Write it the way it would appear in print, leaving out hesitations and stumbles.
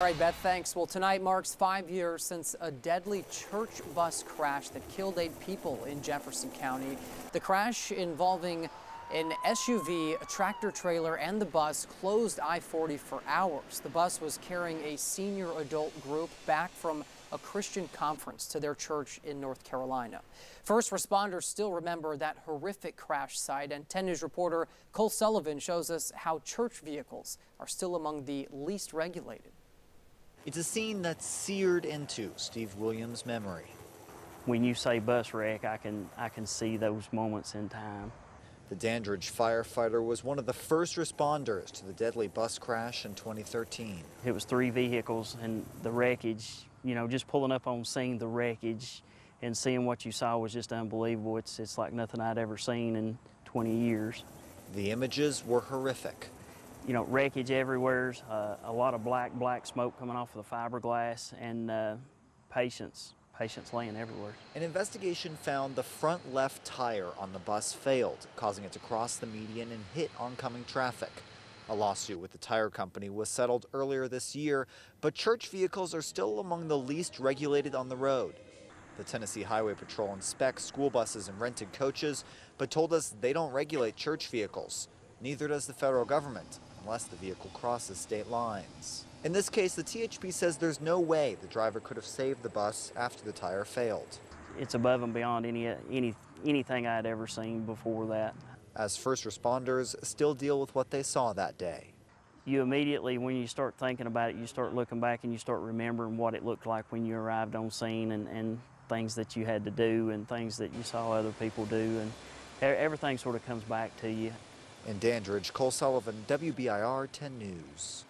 All right, Beth, thanks. Well, tonight marks 5 years since a deadly church bus crash that killed 8 people in Jefferson County. The crash involving an SUV, a tractor trailer, and the bus closed I-40 for hours. The bus was carrying a senior adult group back from a Christian conference to their church in North Carolina. First responders still remember that horrific crash site, and 10 News reporter Cole Sullivan shows us how church vehicles are still among the least regulated. It's a scene that's seared into Steve Williams' memory. When you say bus wreck, I can see those moments in time. The Dandridge firefighter was one of the first responders to the deadly bus crash in 2013. It was 3 vehicles and the wreckage, just pulling up on seeing the wreckage and seeing what you saw was just unbelievable. It's like nothing I'd ever seen in 20 years. The images were horrific. Wreckage everywhere, a lot of black smoke coming off of the fiberglass, and patients laying everywhere. An investigation found the front left tire on the bus failed, causing it to cross the median and hit oncoming traffic. A lawsuit with the tire company was settled earlier this year, but church vehicles are still among the least regulated on the road. The Tennessee Highway Patrol inspects school buses and rented coaches, but told us they don't regulate church vehicles. Neither does the federal government, unless the vehicle crosses state lines. In this case, the THP says there's no way the driver could have saved the bus after the tire failed. It's above and beyond anything I'd ever seen before that. As first responders still deal with what they saw that day. You immediately, when you start thinking about it, you start looking back and you start remembering what it looked like when you arrived on scene, and things that you had to do and things that you saw other people do, and everything sort of comes back to you. In Dandridge, Cole Sullivan, WBIR 10 News.